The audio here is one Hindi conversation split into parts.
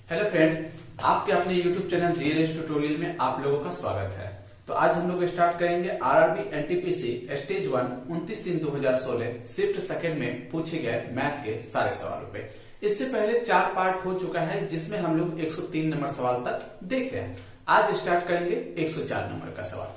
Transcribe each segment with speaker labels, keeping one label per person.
Speaker 1: हेलो फ्रेंड, आपके अपने YouTube चैनल जीएस ट्यूटोरियल में आप लोगों का स्वागत है। तो आज हम लोग स्टार्ट करेंगे RRB NTPC stage 1 29/3/2016 shift second में पूछे गए मैथ के सारे सवालों पे। इससे पहले 4 पार्ट हो चुका है जिसमें हम लोग 103 नंबर सवाल तक देख रहे हैं। आज स्टार्ट करेंगे 104 नंबर का सवाल।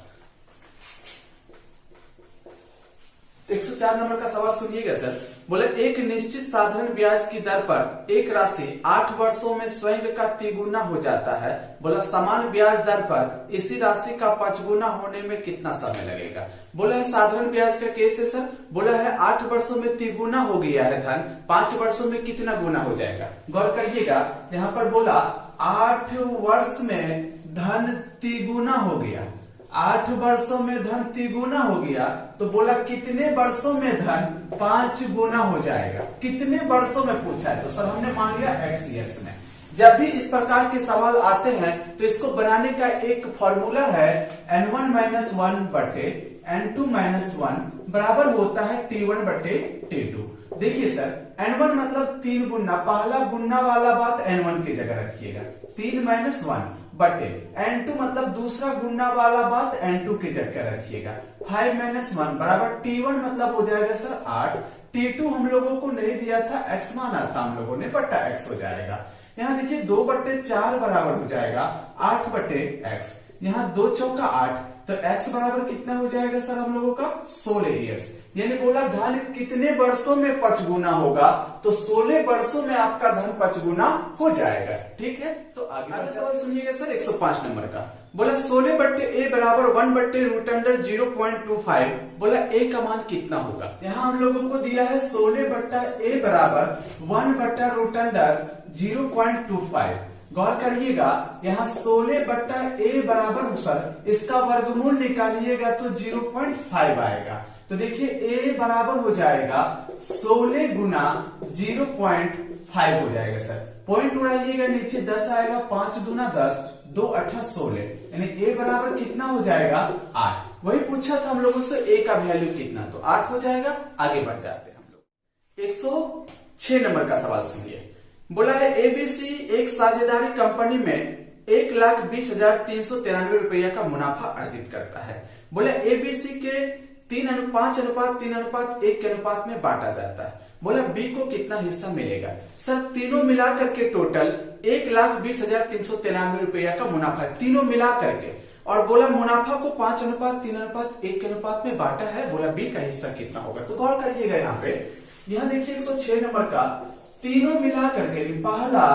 Speaker 1: तो 104 नंबर का सवाल सुनिएगा सर। बोले एक निश्चित साधारण ब्याज की दर पर एक राशि 8 वर्षों में स्वयं का तिगुना हो जाता है। बोला समान ब्याज दर पर इसी राशि का 5 गुना होने में कितना समय लगेगा। बोला है साधारण ब्याज का केस है सर। बोला है 8 वर्षों में तिगुना हो गया है धन, 5 वर्षों में कितना गुना हो जाएगा। गौर करिएगा, यहाँ पर बोला 8 वर्ष में धन तिगुना हो गया, 8 वर्षों में धन तिगुना हो गया। तो बोला कितने वर्षों में धन 5 गुना हो जाएगा। कितने वर्षों में पूछा है तो सर हमने मान लिया x ईयर्स में। जब भी इस प्रकार के सवाल आते हैं तो इसको बनाने का एक फॉर्मूला है n1 - 1 बटे n2 - 1 बराबर होता है t1 बटे t2। देखिए सर n1 मतलब 3 गुना, पहला गुना वाला बात n1 की जगह रखिएगा, 3 - 1 बटे n2 मतलब दूसरा गुना वाला बात n2 की जगह रखिएगा, 5 - 1 बराबर t1 मतलब हो जाएगा सर 8। t2 हम लोगों को नहीं दिया था, x माना था हम लोगों ने, बट्टा x हो जाएगा। यहाँ देखिए 2 बटे 4 बराबर हो जाएगा 8 बटे x। यहाँ 2 चौका 8, तो x बराबर कितना हो जाएगा सर हम लोगों का 16 ईयर्स। यानी बोला धन कितने वर्षों में 5 गुना होगा, तो 16 वर्षों में आपका धन 5 गुना हो जाएगा। ठीक है, तो आगे सवाल सुनिएगा सर 105 नंबर का। बोला 16 बट्टे a बराबर 1 बट्टे √अंडर 0.25। बोला a का मान कितना होगा। यहाँ हम लोगों को दिया है 16 बट्टा a बराबर 1 बट्टा √अंडर 0.25। गौर करिएगा, यहाँ 16 बट्टा a बराबर सर इसका वर्गमूल निकालिएगा तो 0.5 आएगा। तो देखिए a बराबर हो जाएगा 16 गुना 0.5 हो जाएगा सर। पॉइंट उड़ाइएगा नीचे 10 आएगा, 5 दूना 10, 2 8 16, यानी a बराबर कितना हो जाएगा 8। वही पूछा था हम लोगों से a का वैल्यू कितना, तो 8 हो जाएगा। आगे बढ़ जाते हैं हम लोग 106 नंबर का सवाल सुनिए। बोला है एबीसी एक साझेदारी कंपनी में 1,20,393 रुपया का मुनाफा अर्जित करता है। बोले एबीसी के 3:5:3:1 के अनुपात में बांटा जाता है। बोला बी को कितना हिस्सा मिलेगा। सर तीनों मिलाकर के टोटल 1,20,393 रुपया का मुनाफा है, तीनों मिला करके। और बोला मुनाफा को 5:3:1 के अनुपात में बांटा है। बोला बी का हिस्सा कितना होगा। तो गौर करिएगा यहाँ पे, यहाँ देखिए 106 नंबर का तीनों मिला करके पहला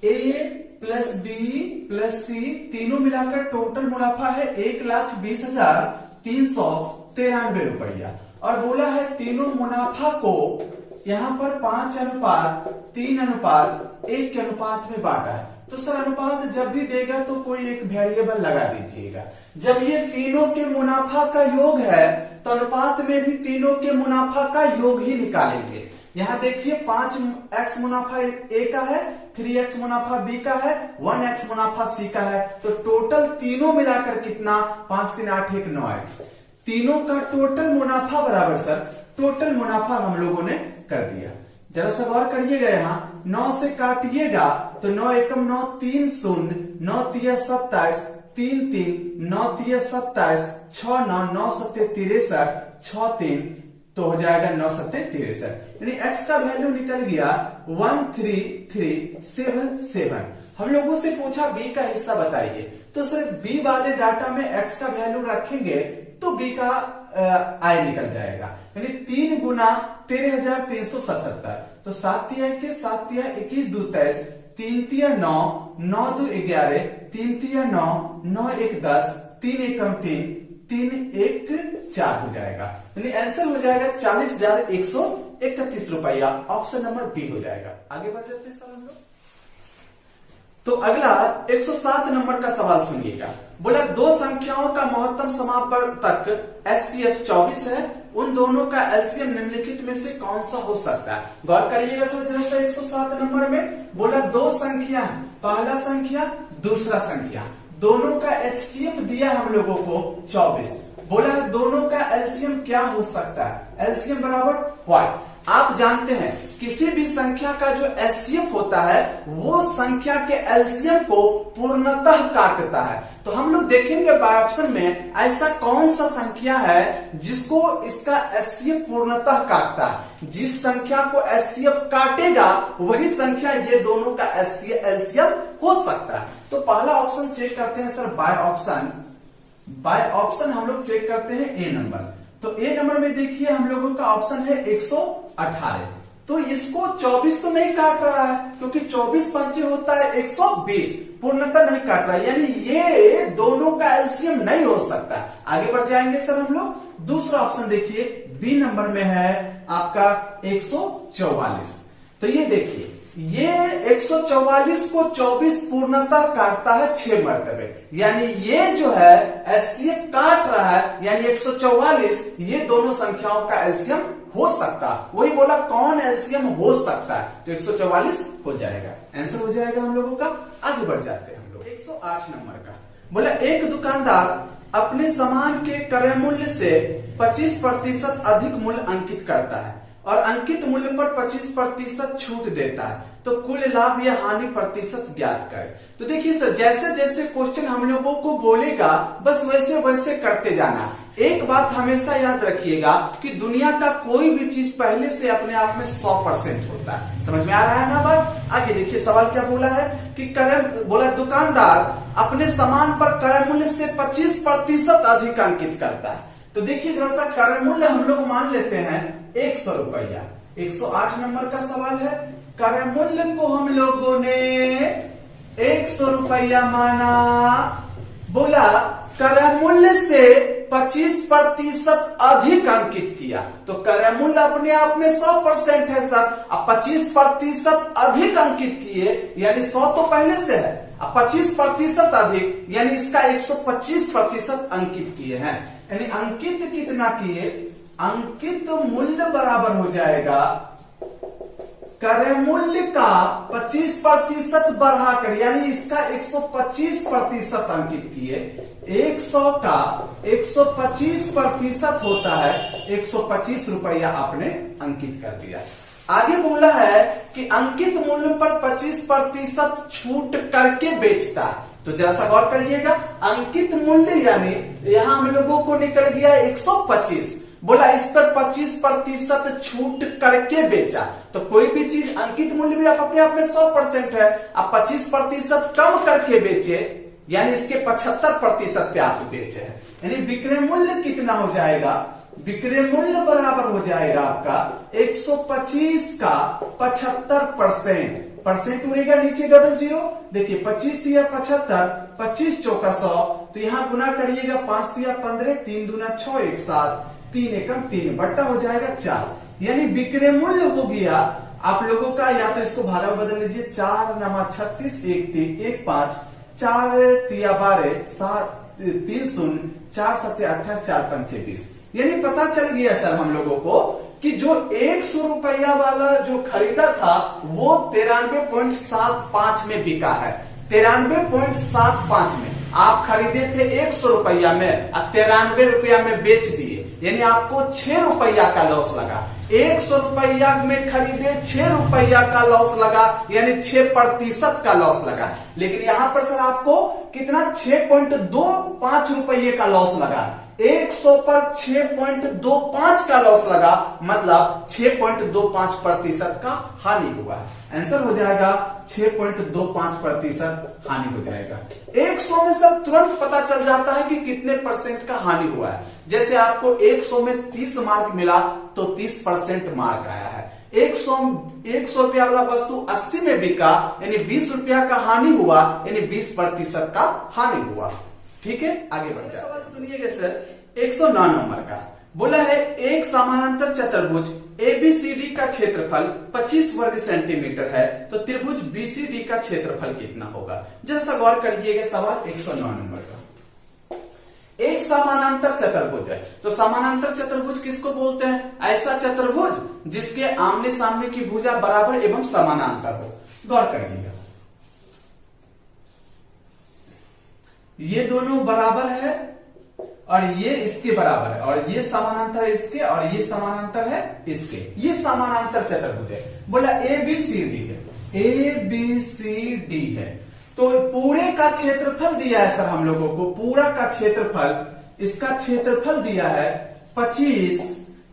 Speaker 1: ए प्लस बी प्लस सी तीनों मिलाकर टोटल मुनाफा है 1,20,393 रुपया। और बोला है तीनों मुनाफा को यहाँ पर 5:3:1 के अनुपात में बांटा है। तो सर अनुपात जब भी देगा तो कोई एक वेरिएबल लगा दीजिएगा। जब ये तीनों के मुनाफा का योग है तो अनुपात में भी तीनों के मुनाफा का योग ही निकालेंगे। यहाँ देखिए 5x मुनाफा a का है, 3x मुनाफा b का है, 1x मुनाफा c का है। तो टोटल तीनों मिलाकर कितना 5 3 8 1 9x। तीनों का टोटल मुनाफा बराबर सर टोटल मुनाफा हम लोगों ने कर दिया। जरा सा गौर करिएगा, यहाँ 9 से काटिएगा तो 9 एकम 9 3 0, 9 तिया 27, 3 3, 9 तिया 27, 6 9, 9 7 63, 6 3, तो हो जाएगा 9 7 63। यानी x का वैल्यू निकल गया 13377। हम लोगों से पूछा b का हिस्सा बताइए, तो सर b वाले डाटा में x का वैल्यू रखेंगे तो b का आय निकल जाएगा। यानी 3 गुना 13,377। तो 7 तिया 21, 7 तिया 21 2 23, 3 तिया 9, 9 2 11, 3 तिया 9, 9 1 10, 3 एकम 3, 3 1 4 हो जाएगा। यानी आंसर हो जाएगा 40,131 रुपया। ऑप्शन नंबर बी हो जाएगा। आगे बढ़ जाते हैं सर हम लोग। तो अगला 107 नंबर का सवाल सुनिएगा। बोला दो संख्याओं का महत्तम समापवर्तक HCF 24 है, उन दोनों का एलसीएम निम्नलिखित में से कौन सा हो सकता है। गौर करिएगा सर जरा सा 107 नंबर में। बोला दो संख्या, पहला संख्या दूसरा संख्या, दोनों का HCF दिया हम लोगों को 24। बोला दोनों का एलसीएम क्या हो सकता है। एलसीएम बराबर व्हाट। आप जानते हैं किसी भी संख्या का जो एचसीएफ होता है वो संख्या के एलसीएम को पूर्णतः काटता है। तो हम लोग देखेंगे बाय ऑप्शन में ऐसा कौन सा संख्या है जिसको इसका एचसीएफ पूर्णतः काटता है। जिस संख्या को एचसीएफ काटेगा वही संख्या ये दोनों का एलसीएम हो सकता है। तो पहला ऑप्शन चेक करते हैं सर, बाय ऑप्शन हम लोग चेक करते हैं ए नंबर। तो ए नंबर में देखिए हम लोगों का ऑप्शन है 118। तो इसको 24 तो नहीं काट रहा है क्योंकि 24 पंचे होता है 120, पूर्णतः नहीं काट रहा है, यानी ये दोनों का एलसीएम नहीं हो सकता। आगे बढ़ जाएंगे सर हम लोग। दूसरा ऑप्शन देखिए बी नंबर में है आपका 144। तो ये देखिए ये 144 को 24 पूर्णतः काटता है 6 मरतबे, यानी ये जो है एचसीएफ काट रहा है, यानी 144 ये दोनों संख्याओं का एलसीएम हो सकता। वही बोला कौन एलसीएम हो सकता है, तो 144 हो जाएगा, आंसर हो जाएगा हम लोगों का। आगे बढ़ जाते हैं हम लोग 108 नंबर का। बोला एक दुकानदार अपने सामान के क्रय मूल्य से 25% अधिक मूल्य अंकित करता है और अंकित मूल्य पर 25% छूट देता है, तो कुल लाभ या हानि प्रतिशत ज्ञात करें। तो देखिए सर जैसे जैसे क्वेश्चन हम लोगों को बोलेगा बस वैसे वैसे करते जाना। एक बात हमेशा याद रखिएगा कि दुनिया का कोई भी चीज पहले से अपने आप में 100% होता है। समझ में आ रहा है ना बात। आगे देखिए सवाल क्या बोला है कि बोला दुकानदार अपने सामान पर क्रय मूल्य से 25% अधिक अंकित करता है। तो देखिए जरा सा क्रय मूल्य हम लोग मान लेते हैं 100 रुपया। 108 नंबर का सवाल है, क्रय मूल्य को हम लोगों ने 100 रुपया माना। बोला क्रय मूल्य से 25% अधिक अंकित किया, तो क्रय मूल्य अपने आप में 100% है सर। अब 25% अधिक अंकित किए यानी 100 तो पहले से है, अब 25% अधिक यानी इसका 125% अंकित किए हैं। यानी अंकित कितना किए, अंकित मूल्य बराबर हो जाएगा क्रय मूल्य का 25% बढ़ाकर, यानी इसका 125% अंकित किए। 100 का 125% होता है 125 रुपया आपने अंकित कर दिया। आगे बोला है कि अंकित मूल्य पर 25% छूट करके बेचता है। तो जरा सा गौर करिएगा, अंकित मूल्य यानी यहां हम लोगों को निकल गया 125, बोला इस पर 25% छूट करके बेचा। तो कोई भी चीज अंकित मूल्य भी आप अपने आप में 100% है, अब 25% कम करके बेचे यानी इसके 75% पे आप बेचे हैं, यानी विक्रय मूल्य कितना हो जाएगा, विक्रय मूल्य बराबर हो जाएगा आपका 125 का 75%। परसेंट उड़ेगा नीचे डबल जीरो। देखिए 25 दिया 75, 25 चौका 100, तो यहां गुना करिएगा 5 दिया 15, 3 दूना 6, 1 7, 3 एकम 3, बट्टा हो जाएगा 4। यानी विक्रय मूल्य हो गया आप लोगों का, या तो इसको भागा में बदल लीजिए 4 नमा 36, 1 3 1 5, 4 तिया 12, 7 3 0, 4 7 28, 4 5 36। यानी पता चल गया सर हम लोगों को कि जो 100 रुपया वाला जो खरीदा था वो 93.75 में बिका है। 93.75 में आप खरीदे थे 100 रुपया में, अब 93 रुपया में बेच दिए, यानी आपको 6 रुपया का लॉस लगा। 100 रुपया में खरीदे 6 रुपया का लॉस लगा, यानी 6% का लॉस लगा। लेकिन यहां पर सर आपको कितना 6.25 रुपये का लॉस लगा। 100 पर 6.25 का लॉस लगा, मतलब 6.25% का हानि हुआ। आंसर हो जाएगा 6.25% हानि हो जाएगा। 100 में सब तुरंत पता चल जाता है कि कितने परसेंट का हानि हुआ है। जैसे आपको 100 में 30 मार्क मिला तो 30% मार्क आया है। 100 रुपया वाला वस्तु 80 में बिका यानी 20 रुपया का हानि हुआ, यानी 20% का हानि हुआ। ठीक है, आगे बढ़ जाए। सवाल सुनिएगा सर 109 नंबर का। बोला है एक समानांतर चतुर्भुज एबीसीडी का क्षेत्रफल 25 वर्ग सेंटीमीटर है, तो त्रिभुज बीसीडी का क्षेत्रफल कितना होगा। जरा सा गौर करिएगा सवाल 109 नंबर का। एक समानांतर चतुर्भुज है, तो समानांतर चतुर्भुज किसको बोलते हैं, ऐसा चतुर्भुज जिसके आमने सामने की भुजा बराबर एवं समानांतर हो। गौर करिएगा, ये दोनों बराबर है और ये इसके बराबर है, और ये समानांतर है इसके, और ये समानांतर है इसके, ये समानांतर चतुर्भुज है। बोला ABCD है, ABCD है। तो पूरे का क्षेत्रफल दिया है सर हम लोगों को, पूरा का क्षेत्रफल, इसका क्षेत्रफल दिया है 25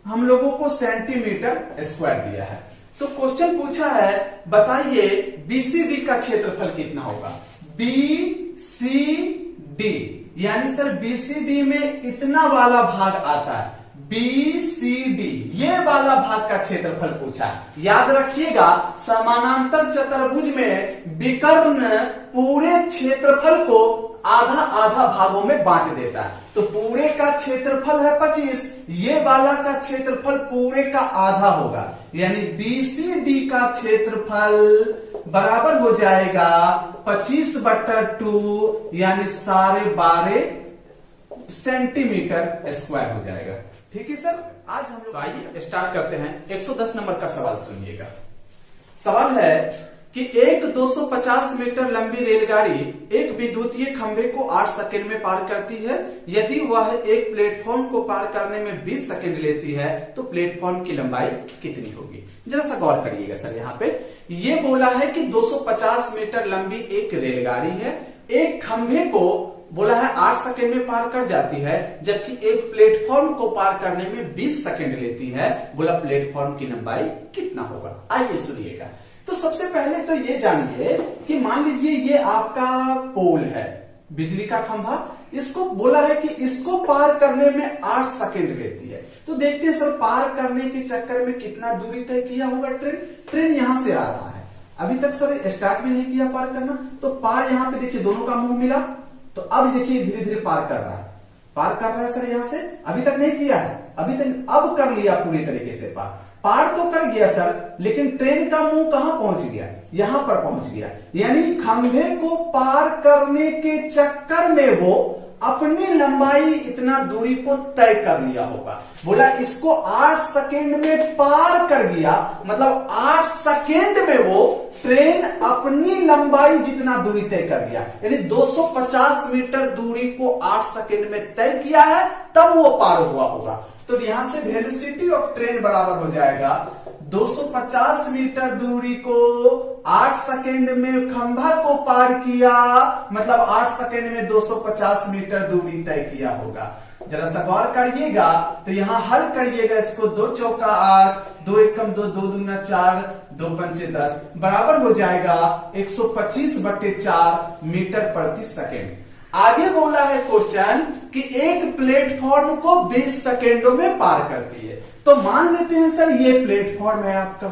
Speaker 1: हम लोगों को सेंटीमीटर स्क्वायर दिया है। तो क्वेश्चन पूछा है बताइए BCD का क्षेत्रफल कितना होगा। BCD यानी सर BCD में इतना वाला भाग आता है, BCD ये वाला भाग का क्षेत्रफल पूछा। याद रखिएगा समानांतर चतुर्भुज में विकर्ण पूरे क्षेत्रफल को आधा आधा भागों में बांट देता है। तो पूरे का क्षेत्रफल है 25, ये वाला का क्षेत्रफल पूरे का आधा होगा, यानी BCD का क्षेत्रफल बराबर हो जाएगा 25/2 यानी 12.5 सेंटीमीटर स्क्वायर हो जाएगा। ठीक है सर, आज हम लोग आइए स्टार्ट करते हैं। 110 नंबर का सवाल सुनिएगा। सवाल है कि एक 250 मीटर लंबी रेलगाड़ी एक विद्युतीय खंभे को 8 सेकंड में पार करती है। यदि वह एक प्लेटफॉर्म को पार करने में 20 सेकंड लेती है तो प्लेटफॉर्म की लंबाई कितनी होगी। जरा सा गौर करिएगा सर, यहाँ पे ये बोला है कि 250 मीटर लंबी एक रेलगाड़ी है, एक खंभे को बोला है 8 सेकंड में पार कर जाती है, जबकि एक प्लेटफॉर्म को पार करने में 20 सेकंड लेती है। बोला प्लेटफॉर्म की लंबाई कितना होगा। आइए सुनिएगा। तो सबसे पहले तो ये जानिए कि मान लीजिए ये आपका पोल है, बिजली का खंभा, इसको बोला है कि इसको पार करने में 8 सेकंड लेती है। तो देखते हैं सर पार करने के चक्कर में कितना दूरी तय किया होगा। ट्रेन यहां से आ रहा है, अभी तक सर स्टार्ट भी नहीं किया पार करना, तो पार यहाँ पे देखिए दोनों का मुंह मिला, तो अब देखिए धीरे धीरे पार कर रहा है, पार कर रहा है सर यहां से, अभी तक नहीं किया है, अभी तक अब कर लिया पूरी तरीके से पार तो कर गया सर, लेकिन ट्रेन का मुंह कहां पहुंच गया, यहां पर पहुंच गया। यानी खंभे को पार करने के चक्कर में वो अपनी लंबाई इतना दूरी को तय कर लिया होगा। बोला इसको 8 सेकेंड में पार कर गया, मतलब 8 सेकेंड में वो ट्रेन अपनी लंबाई जितना दूरी तय कर गया, यानी 250 मीटर दूरी को 8 सेकेंड में तय किया है, तब वो पार हुआ होगा। तो यहां से वेलोसिटी ऑफ ट्रेन बराबर हो जाएगा 250 मीटर दूरी को 8 सेकेंड में खंभा को पार किया, मतलब 8 सेकेंड में 250 मीटर दूरी तय किया होगा। जरा सा गौर करिएगा, तो यहां हल करिएगा इसको, 2 चौका 8, 2 एकम 2, 2 दूना 4, 2 पंचे 10 बराबर हो जाएगा 125/4 मीटर प्रति सेकेंड। आगे बोला है क्वेश्चन कि एक प्लेटफॉर्म को 20 सेकेंडों में पार करती है। तो मान लेते हैं सर ये प्लेटफॉर्म है आपका,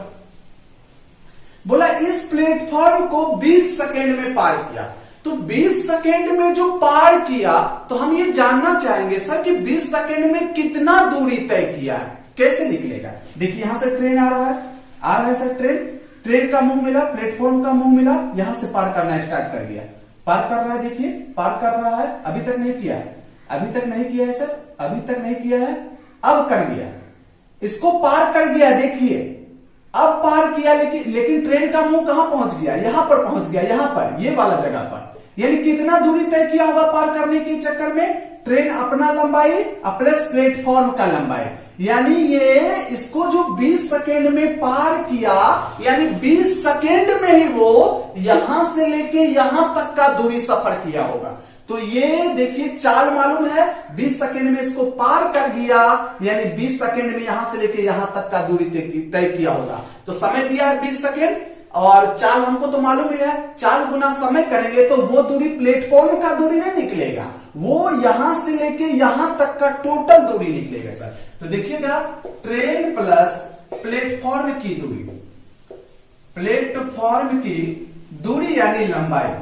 Speaker 1: बोला इस प्लेटफॉर्म को 20 सेकेंड में पार किया, तो 20 सेकेंड में जो पार किया, तो हम ये जानना चाहेंगे सर कि 20 सेकेंड में कितना दूरी तय किया है, कैसे निकलेगा। देखिए यहां से ट्रेन आ रहा है सर, ट्रेन का मुंह मिला, प्लेटफॉर्म का मुंह मिला, यहां से पार करना स्टार्ट कर दिया, पार कर रहा है, देखिए पार कर रहा है, अभी तक नहीं किया है, अभी तक नहीं किया है सर, अभी तक नहीं किया है, अब कर गया, इसको पार कर गया, देखिए अब पार किया, लेकिन ट्रेन का मुंह कहां पहुंच गया, यहां पर पहुंच गया, यहां पर ये वाला जगह पर। यानी कितना दूरी तय किया होगा पार करने के चक्कर में, ट्रेन अपना लंबाई प्लस प्लेटफॉर्म का लंबाई, यानी ये इसको जो 20 सेकेंड में पार किया, यानी 20 सेकेंड में ही वो यहां से लेके यहां तक का दूरी सफर किया होगा। तो ये देखिए चाल मालूम है, 20 सेकेंड में इसको पार कर दिया, यानी 20 सेकेंड में यहां से लेके यहां तक का दूरी तय किया होगा। तो समय दिया है 20 सेकेंड, और चाल हमको तो मालूम ही है, चाल गुना समय करेंगे तो वो दूरी प्लेटफॉर्म का दूरी नहीं निकलेगा, वो यहां से लेके यहां तक का टोटल दूरी निकलेगा सर। तो देखिएगा ट्रेन प्लस प्लेटफॉर्म की दूरी, प्लेटफॉर्म की दूरी यानी लंबाई,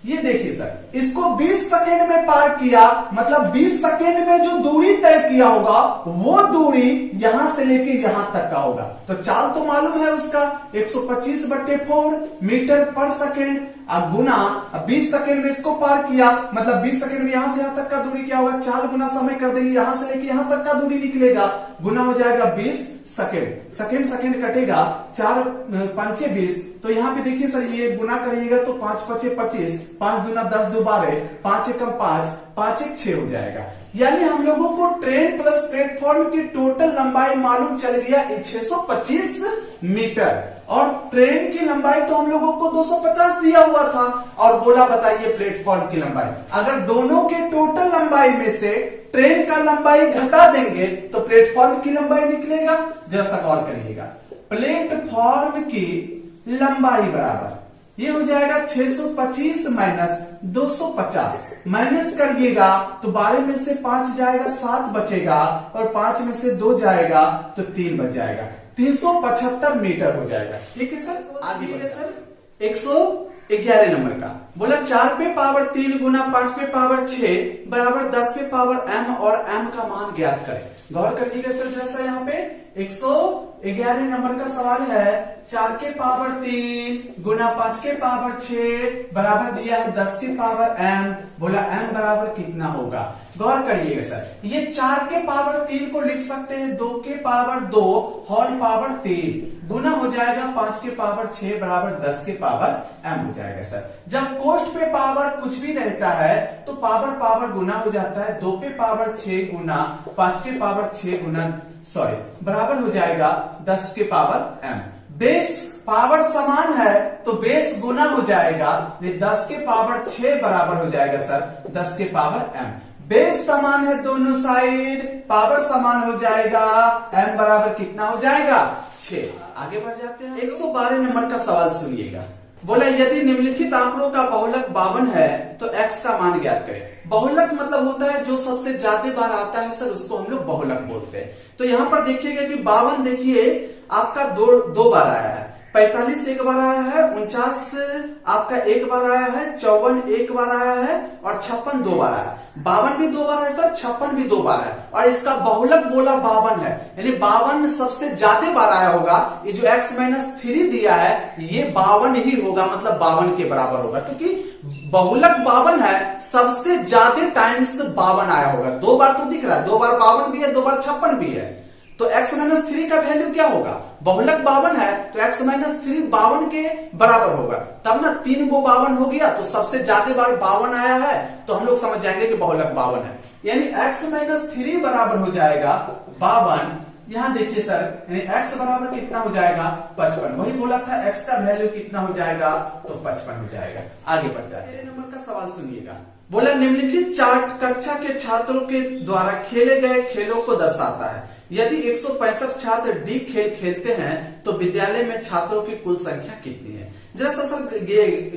Speaker 1: ये देखिए सर इसको 20 सेकेंड में पार किया, मतलब 20 सेकेंड में जो दूरी तय किया होगा वो दूरी यहां से लेके यहां तक का होगा। तो चाल तो मालूम है उसका 125/4 मीटर पर सेकेंड, अब गुना 20 सेकेंड में इसको पार किया, मतलब 20 सेकेंड में यहां से यहां तक का दूरी क्या होगा, चाल गुना समय कर देंगे, यहां से लेके यहां तक का दूरी निकलेगा, गुना हो जाएगा 20 सेकेंड, सेकेंड कटेगा, 4 पंचे 20, तो यहां पे देखिए सर ये गुना करिएगा तो 5 पचे 25, 5 दूना 10, 2 12, 5 एकम 5, 5 एक 6 हो जाएगा। यानी हम लोगों को ट्रेन प्लस प्लेटफॉर्म की टोटल लंबाई मालूम चल गया 625 मीटर, और ट्रेन की लंबाई तो हम लोगों को 250 दिया हुआ था, और बोला बताइए प्लेटफॉर्म की लंबाई। अगर दोनों के टोटल लंबाई में से ट्रेन का लंबाई घटा देंगे तो प्लेटफॉर्म की लंबाई निकलेगा। जरा सा गौर करिएगा, प्लेटफॉर्म की लंबाई बराबर ये हो जाएगा 625 माइनस 250, माइनस करिएगा तो 12 में से 5 जाएगा 7 बचेगा, और 5 में से 2 जाएगा तो 3 बच जाएगा, 375 मीटर हो जाएगा। ठीक है सर, आगे बढ़े सर। 111 नंबर का बोला 4 पे पावर 3 गुना 5 पे पावर 6 बराबर 10 पे पावर m, और m का मान ज्ञात करें। गौर करिएगा सर, जैसा यहाँ पे 111 नंबर का सवाल है, 4 के पावर 3 गुना 5 के पावर 6 बराबर दिया है 10 के पावर m, बोला m बराबर कितना होगा। गौर करिएगा सर, ये 4 के पावर 3 को लिख सकते हैं 2 के पावर 2 होल पावर 3 गुना हो जाएगा 5 के पावर 6 बराबर 10 के पावर m हो जाएगा सर। जब कोष्ठ पे पावर कुछ भी रहता है तो पावर पावर गुना हो जाता है, 2 पे पावर 6 गुना 5 के पावर 6 गुना बराबर हो जाएगा 10 के पावर m। बेस पावर समान है तो बेस गुना हो जाएगा, 10 के पावर 6 बराबर हो जाएगा सर 10 के पावर m। बेस समान है दोनों साइड, पावर समान हो जाएगा, m बराबर कितना हो जाएगा 6। आगे बढ़ जाते हैं। 112 नंबर का सवाल सुनिएगा, बोला यदि निम्नलिखित आंकड़ों का बहुलक 52 है तो x का मान ज्ञात करें। बहुलक मतलब होता है जो सबसे ज्यादा बार आता है सर, उसको हम लोग बहुलक बोलते हैं। तो यहाँ पर देखिएगा कि 52 देखिए आपका दो बार आया है, 45 एक बार आया है, 49 आपका एक बार आया है, 54 एक बार आया है, और 56 दो बार आया है। 52 भी 2 बार है सर, 56 भी 2 बार है, और इसका बहुलक बोला 52 है, यानी 52 सबसे ज्यादा बार आया होगा। ये जो x-3 दिया है ये 52 ही होगा, मतलब 52 के बराबर होगा, क्योंकि बहुलक 52 है, सबसे ज्यादा टाइम्स 52 आया होगा। 2 बार तो दिख रहा है, 2 बार 52 भी है, 2 बार 56 भी है, तो x-3 का वैल्यू क्या होगा। बहुलक 52 है तो x-3 52 के बराबर होगा, तब ना 3 को 52 हो गया तो सबसे ज्यादा बार 52 आया है, तो हम लोग समझ जाएंगे कि बहुलक 52 है, यानी x-3 बराबर हो जाएगा 52। यहां देखिए सर, यानी x बराबर कितना हो जाएगा 55, वही बोला था x का वैल्यू कितना हो जाएगा तो 55 हो जाएगा। आगे बढ़ जाए। 13 नंबर का सवाल सुनिएगा, बोला निम्नलिखित चार्ट कक्षा के छात्रों के द्वारा खेले गए खेलों को दर्शाता है। यदि 165 छात्र डी खेल खेलते हैं तो विद्यालय में छात्रों की कुल संख्या कितनी है। जरा सा सर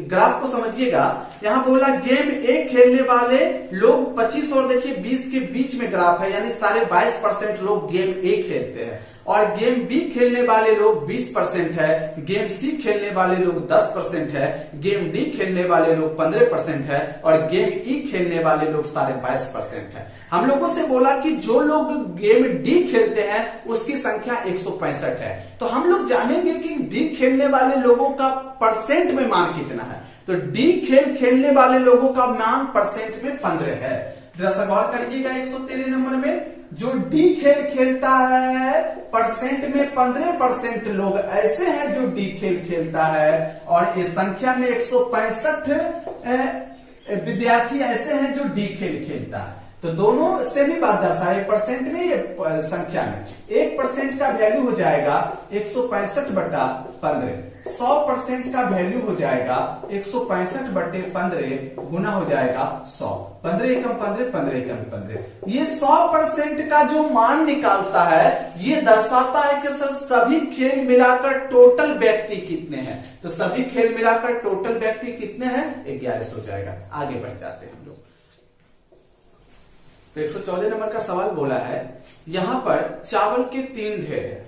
Speaker 1: ग्राफ को समझिएगा, यहाँ बोला गेम ए खेलने वाले लोग 25 और देखिए 20 के बीच में ग्राफ है, यानी सारे 22% लोग गेम ए खेलते हैं, और गेम बी खेलने वाले लोग 20% है, गेम सी खेलने वाले लोग 10% है, गेम डी खेलने वाले लोग 15% है, और गेम ई खेलने वाले लोग सारे 22% है। हम लोगों से बोला कि जो लोग गेम डी खेलते हैं उसकी संख्या 165 है, तो हम लोग जानेंगे कि डी खेलने वाले लोगों का परसेंट में मान कितना है। तो डी खेल खेलने वाले लोगों का मान परसेंट में 15 है। जरा सा गौर करिएगा, 113 नंबर में जो डी खेल खेलता है परसेंट में 15% लोग ऐसे हैं जो डी खेल खेलता है, और इस संख्या में 165 विद्यार्थी ऐसे हैं जो डी खेल खेलता है। तो दोनों से भी बात दर्शाए, परसेंट में ये संख्या में 1% का वैल्यू हो जाएगा 165/15, 100% का वैल्यू हो जाएगा 165/15 गुना हो जाएगा 100, 15 एकम 15, 15 एकम 15। ये 100% का जो मान निकालता है ये दर्शाता है कि सर सभी खेल मिलाकर टोटल व्यक्ति कितने हैं। तो सभी खेल मिलाकर टोटल व्यक्ति कितने हैं 1100 हो जाएगा। आगे बढ़ जाते हैं हम लोग। तो 114 नंबर का सवाल बोला है, यहां पर चावल के 3 ढेर है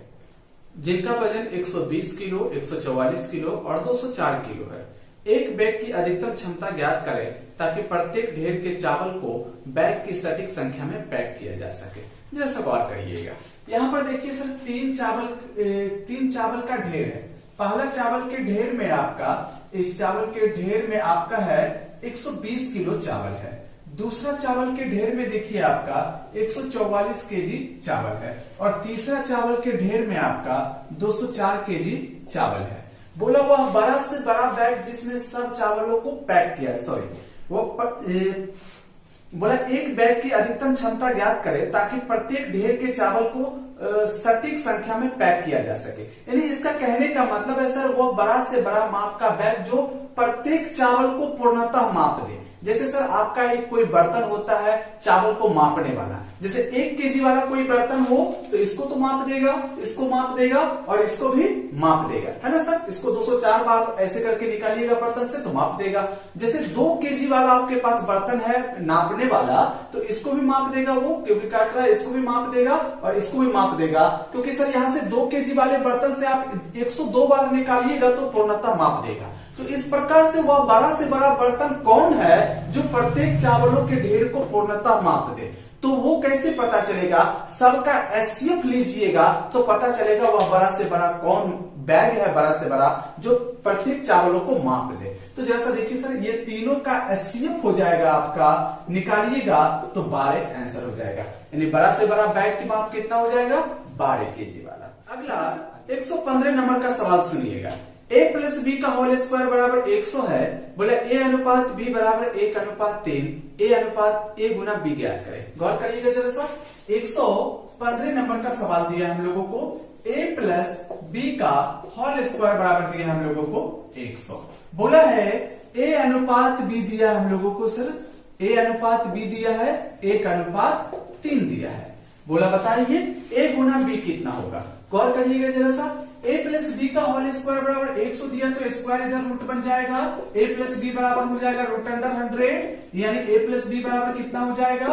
Speaker 1: जिनका वजन 120 किलो, 144 किलो और 204 किलो है। एक बैग की अधिकतम क्षमता ज्ञात करें ताकि प्रत्येक ढेर के चावल को बैग की सटीक संख्या में पैक किया जा सके। जरा सा गौर करिएगा, यहाँ पर देखिए सर 3 चावल का ढेर है। पहला चावल के ढेर में आपका, इस चावल के ढेर में आपका है 120 किलो चावल है। दूसरा चावल के ढेर में देखिए आपका 144 केजी चावल है, और तीसरा चावल के ढेर में आपका 204 केजी चावल है। बोला वह बड़ा से बड़ा बैग जिसमें सब चावलों को पैक किया, बोला एक बैग की अधिकतम क्षमता ज्ञात करें ताकि प्रत्येक ढेर के चावल को सटीक संख्या में पैक किया जा सके। यानी इसका कहने का मतलब है सर वो बड़ा से बड़ा माप का बैग जो प्रत्येक चावल को पूर्णतः माप दे। जैसे सर आपका एक कोई बर्तन होता है चावल को मापने वाला, जैसे 1 केजी वाला कोई बर्तन हो तो इसको तो माप देगा, इसको माप देगा और इसको भी माप देगा, है ना सर। इसको 204 बार ऐसे करके निकालिएगा बर्तन से तो माप देगा। जैसे 2 केजी वाला आपके पास बर्तन है नापने वाला तो इसको भी माप देगा वो, क्योंकि काट रहा है, इसको भी माप देगा और इसको भी माप देगा, क्योंकि सर यहाँ से 2 केजी वाले बर्तन से आप 102 बार निकालिएगा तो पूर्णतः माप देगा। तो इस प्रकार से वह बड़ा से बड़ा बर्तन कौन है जो प्रत्येक चावलों के ढेर को पूर्णतः माप दे। तो वो कैसे पता चलेगा, सबका एचसीएफ लीजिएगा तो पता चलेगा वह बड़ा से बड़ा कौन बैग है, बड़ा से बड़ा जो प्रत्येक चावलों को माप दे। तो जैसा देखिए सर ये तीनों का एचसीएफ हो जाएगा आपका, निकालिएगा तो 12 आंसर हो जाएगा। यानी बड़ा से बड़ा बैग की माप कितना हो जाएगा, 12 केजी वाला। अगला 115 नंबर का सवाल सुनिएगा। a प्लस बी का होल स्क्वायर बराबर 100 है। बोले a अनुपात b बराबर 1:3, a अनुपात a गुना b ज्ञात करें। गौर करिएगा जरा सा, 115 नंबर का सवाल दिया है हम लोगों को, a प्लस b का होल स्क्वायर बराबर दिया हम लोगों को 100। बोला है a अनुपात b दिया हम लोगों को सर, a अनुपात b दिया है, 1:3 दिया है। बोला बताइए a गुना b कितना होगा। गौर करिएगा जरा सा, a प्लस बी का होल स्क्वायर बराबर 100 दिया तो स्क्वायर इधर रूट बन जाएगा, a प्लस बी बराबर हो जाएगा √100, यानी a प्लस बी बराबर कितना हो जाएगा,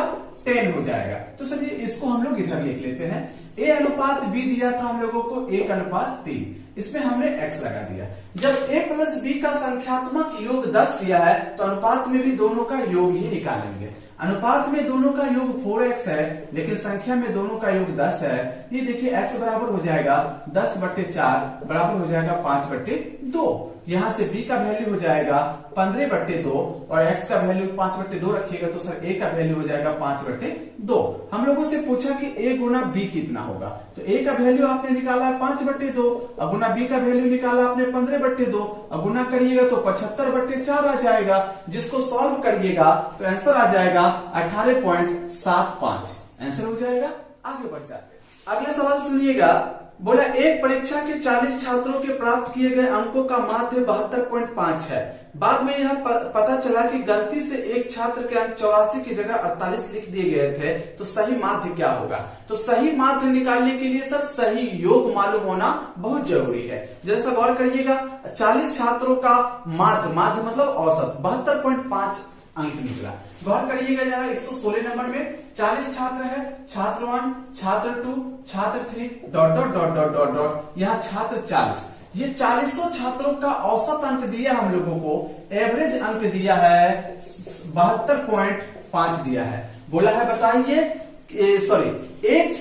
Speaker 1: 10 हो जाएगा। तो सर ये इसको हम लोग इधर लिख लेते हैं। a अनुपात b दिया था हम लोगों को 1:3, इसमें हमने x लगा दिया। जब a प्लस बी का संख्यात्मक योग 10 दिया है तो अनुपात में भी दोनों का योग ही निकालेंगे। अनुपात में दोनों का योग 4x है लेकिन संख्या में दोनों का योग 10 है। ये देखिए x बराबर हो जाएगा 10/4 बराबर हो जाएगा 5/2। यहाँ से b का वैल्यू हो जाएगा 15/2 और x का वैल्यू 5/2 रखिएगा तो सर a का वैल्यू हो जाएगा 5/2। हम लोगों से पूछा कि a गुना b कितना होगा, तो a का वैल्यू आपने निकाला 5/2 और गुना b का वैल्यू निकाला आपने 15/2 और गुना करिएगा तो 75/4 आ जाएगा। जिसको सॉल्व करिएगा तो आंसर आ जाएगा 18.75 आंसर हो जाएगा। आगे बढ़ जाते हैं, अगला सवाल सुनिएगा। बोला एक परीक्षा के 40 छात्रों के प्राप्त किए गए अंकों का माध्य 72.5 है। बाद में यह पता चला कि गलती से एक छात्र के अंक 84 की जगह 48 लिख दिए गए थे, तो सही माध्य क्या होगा। तो सही माध्य निकालने के लिए सर सही योग मालूम होना बहुत जरूरी है। जैसा गौर करिएगा, 40 छात्रों का माध्य मतलब औसत 72.5 अंक निकला। गौर करिएगा जरा 116 नंबर में 40 छात्र है, छात्र 1, छात्र 2, छात्र 3 डॉट यहाँ छात्र 40। ये 40 छात्रों का औसत अंक दिया हम लोगों को, एवरेज अंक दिया है 72.5 दिया है। बोला है बताइए सॉरी एक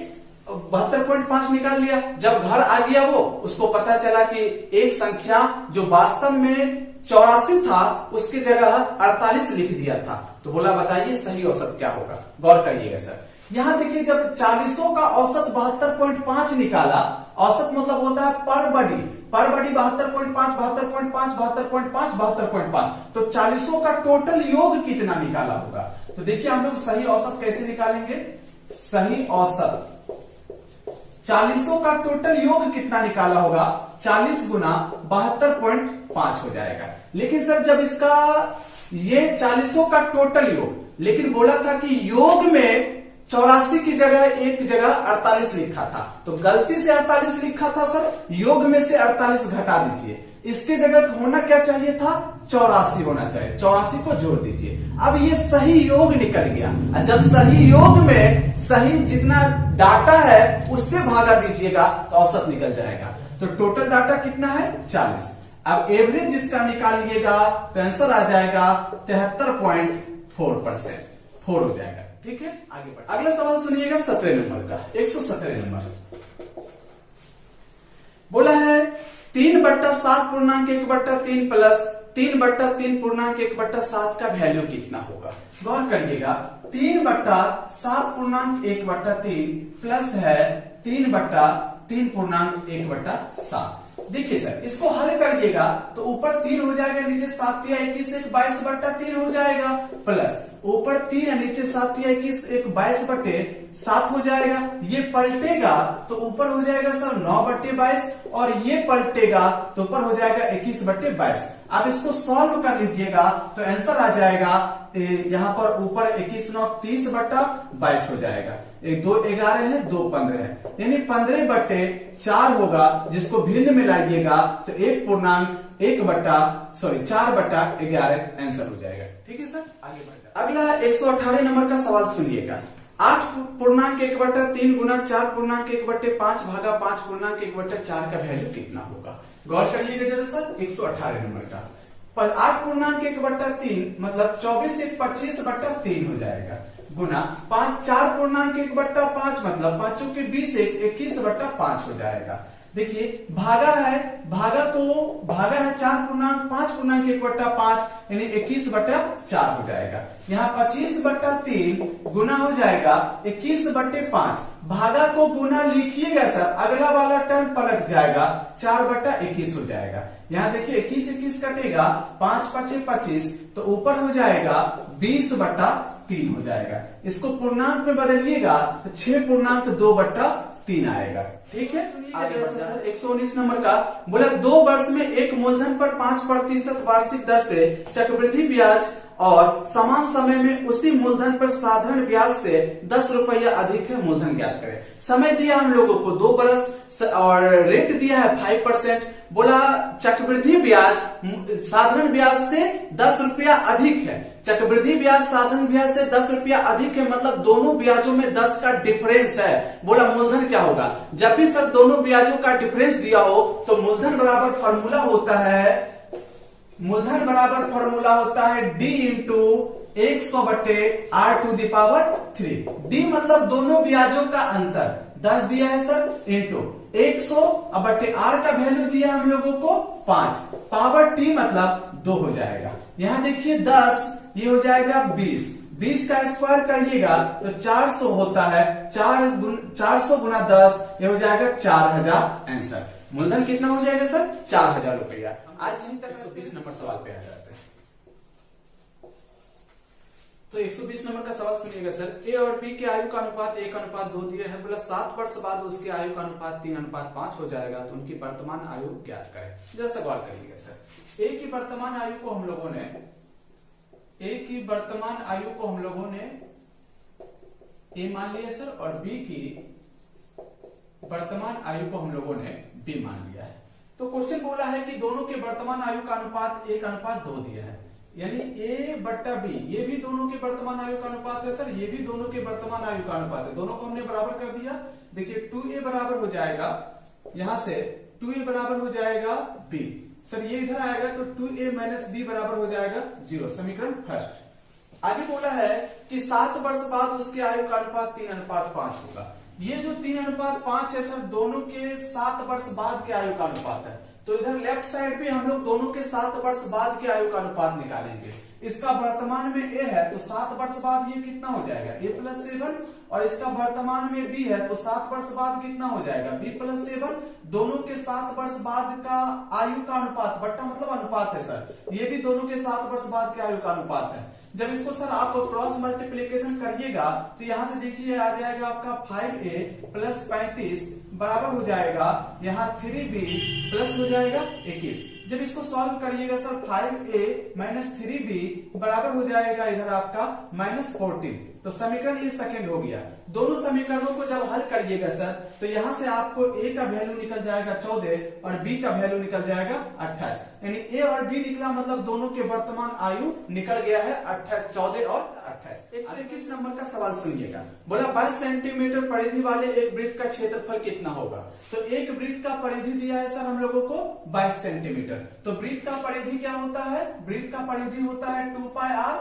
Speaker 1: 72.5 निकाल लिया। जब घर आ गया वो उसको पता चला कि एक संख्या जो वास्तव में 84 था उसकी जगह 48 लिख दिया था। तो बोला बताइए सही औसत क्या होगा। गौर करिएगा सर, यहाँ देखिए जब 40 का औसत 72.5 निकाला, औसत मतलब होता है पर बडी 72.5 तो 40 का टोटल योग कितना निकाला होगा। तो देखिए हम लोग सही औसत कैसे निकालेंगे। सही औसत 40 का टोटल योग कितना निकाला होगा, 40 गुना 72.5 हो जाएगा। लेकिन सर जब इसका ये 40 का टोटल योग, लेकिन बोला था कि योग में 84 की जगह एक जगह 48 लिखा था, तो गलती से 48 लिखा था सर, योग में से 48 घटा दीजिए। इसके जगह होना क्या चाहिए था, 84 होना चाहिए, 84 को जोड़ दीजिए। अब ये सही योग निकल गया। जब सही योग में सही जितना डाटा है उससे भागा दीजिएगा तो औसत निकल जाएगा। तो टोटल डाटा कितना है 40। अब एवरेज जिसका निकालिएगा तो आंसर आ जाएगा 73.4%, 4 हो जाएगा। ठीक है, आगे बढ़। अगला सवाल सुनिएगा 17 नंबर का, 117 नंबर। बोला है 3/7.1/3 प्लस 3/3.1/7 का वैल्यू कितना होगा। गौर करिएगा 3/7.1/3 प्लस है 3/3.1/7। देखिए सर, इसको हल करिएगा तो ऊपर 3 हो जाएगा, नीचे 7 या 21 एक 22/3 हो जाएगा, प्लस ऊपर 3 या नीचे 7 या 21 एक 22/7 हो जाएगा। ये पलटेगा तो ऊपर हो जाएगा सर 9/22 और ये पलटेगा तो ऊपर हो जाएगा 21/22। आप इसको सॉल्व कर लीजिएगा तो आंसर आ जाएगा यहाँ पर ऊपर 21 9 30/22 हो जाएगा। 2 11 है, 2 15 है, यानी 15/4 होगा, जिसको भिन्न में लाइएगा तो 4/11 आंसर हो जाएगा। ठीक है सर, आगे बढ़ते। अगला 118 नंबर का सवाल सुनिएगा। 8.1/3 गुना 4.1/5 भागा 5.1/4 का वैल्यू कितना होगा? गौर करिएगा जरा सर। 118 नंबर का 8.1/3 मतलब 24 एक 25/3 हो जाएगा, गुना 4.1/5 मतलब 5 के 20 एक 21/5 हो जाएगा। देखिए भागा है 4.5/5 यानी 21/4 हो जाएगा। यहाँ 25/3 गुना हो जाएगा 21/5, भागा को गुना लिखिएगा सर, अगला वाला टर्म पलट जाएगा 4/21 हो जाएगा। यहाँ देखिए 21 कटेगा, 5 5 25 तो ऊपर हो जाएगा 20/3 हो जाएगा। इसको पूर्णांक में बदलिएगा तो 6.2/3 आएगा। ठीक है, आगे सर 119 नंबर का बोला 2 वर्ष में एक मूलधन पर 5% वार्षिक दर से चक्रवृद्धि ब्याज और समान समय में उसी मूलधन पर साधारण ब्याज से 10 रुपया अधिक है, मूलधन ज्ञात करें। समय दिया हम लोगों को 2 वर्ष और रेट दिया है 5%। बोला चक्रवृद्धि ब्याज साधारण ब्याज से 10 रुपया अधिक है, चक्रवृद्धि ब्याज साधारण ब्याज से 10 रुपया अधिक है, मतलब दोनों ब्याजों में 10 का डिफरेंस है। बोला मूलधन क्या होगा? जब भी सर दोनों ब्याजों का डिफरेंस दिया हो तो मूलधन बराबर फॉर्मूला होता है D इंटू 100/r⁻3। D मतलब दोनों ब्याजों का अंतर 10 दिया है सर, इंटू 100/r का वैल्यू दिया हम लोगों को 5, पावर t मतलब 2 हो जाएगा। यहाँ देखिए 10 ये हो जाएगा 20 का स्क्वायर करिएगा तो 400 होता है, 400 गुना 10 ये हो जाएगा 4000 आंसर। मूलधन कितना हो जाएगा सर? 4000 रुपया। आज यहीं तक 120 नंबर सवाल पे आ जाते हैं। तो 120 नंबर का सवाल सुनिएगा सर। ए और बी के आयु का अनुपात 1:2 दिया है। बोला 7 वर्ष बाद उसके आयु का अनुपात 3:5 हो जाएगा, तो उनकी वर्तमान आयु ज्ञात करें। जैसा गौर करिएगा सर, ए की वर्तमान आयु को हम लोगों ने ए मान लिया सर, और बी की वर्तमान आयु को हम लोगों ने बी मान लिया है। तो क्वेश्चन बोला है कि दोनों के वर्तमान आयु का अनुपात 1:2 दिया है, यानी A/B ये भी दोनों के वर्तमान आयु का अनुपात है सर, ये भी दोनों के वर्तमान आयु का अनुपात है। दोनों को हमने बराबर कर दिया। देखिए 2A बराबर हो जाएगा, यहां से 2A बराबर हो जाएगा B सर, ये इधर आएगा तो 2A - B बराबर हो जाएगा 0। समीकरण फर्स्ट। आगे बोला है कि 7 वर्ष बाद उसके आयु का अनुपात 3:5 होगा। ये जो 3:5 है सर, दोनों के 7 वर्ष बाद के आयु का अनुपात है। तो इधर लेफ्ट साइड पे हम लोग दोनों के 7 वर्ष बाद के आयु का अनुपात निकालेंगे। इसका वर्तमान में A है तो 7 वर्ष बाद ये कितना हो जाएगा? A+7, और इसका वर्तमान में B है तो 7 वर्ष बाद कितना हो जाएगा? B+7। दोनों के 7 वर्ष बाद का आयु का अनुपात, बट्टा मतलब अनुपात है सर, ये भी दोनों के 7 वर्ष बाद के आयु का अनुपात है। जब इसको सर आप क्रॉस मल्टीप्लीकेशन करिएगा तो यहां से देखिए आ जाएगा आपका 5A + 35 बराबर हो जाएगा यहाँ 3B प्लस हो जाएगा 21। जब इसको सॉल्व करिएगा सर 5A - 3B बराबर हो जाएगा इधर आपका -14। तो समीकरण ये सेकंड हो गया। दोनों समीकरणों को जब हल करिएगा सर तो यहां से आपको A का वैल्यू निकल जाएगा 14 और B का वैल्यू निकल जाएगा 28, यानी A और B निकला मतलब दोनों के वर्तमान आयु निकल गया है 28, 14 और 28। 121 नंबर का सवाल सुनिएगा। बोला 22 सेंटीमीटर परिधि वाले एक वृत्त का क्षेत्रफल कितना होगा? तो एक वृत्त का परिधि दिया है सर हम लोगों को 22 सेंटीमीटर। तो वृत्त का परिधि क्या होता है? वृत्त का परिधि होता है 2πr,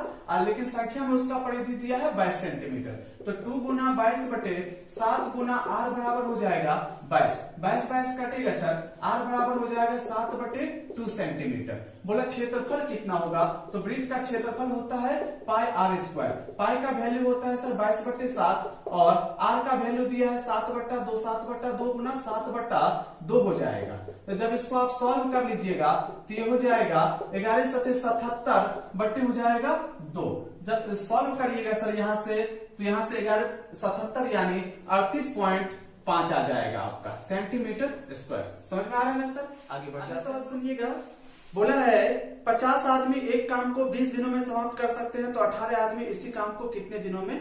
Speaker 1: लेकिन संख्या में उसका परिधि दिया है 22 सेंटीमीटर। तो 2 गुना 22/7 गुना r बराबर हो जाएगा 22, 22 कटेगा सर, r बराबर हो जाएगा 7/2 सेंटीमीटर। बोला क्षेत्रफल कितना होगा, तो वृत्त का क्षेत्रफल होता है पाई r स्क्वायर। पाई का वैल्यू होता है सर 22/7 और r का वैल्यू दिया है 7/2, 7/2 गुना 7/2 हो जाएगा। तो जब इसको आप सॉल्व कर लीजिएगा तो ये हो जाएगा 11 सतह 77 बट्टे हो जाएगा 2। जब सॉल्व करिएगा सर यहाँ से, तो यहाँ से 11 77 यानी 38.5 आ जाएगा आपका सेंटीमीटर स्क्वायर। समझ में आ रहा है ना सर? आगे बढ़िए सवाल सुनिएगा। बोला है 50 आदमी एक काम को 20 दिनों में समाप्त कर सकते हैं, तो 18 आदमी इसी काम को कितने दिनों में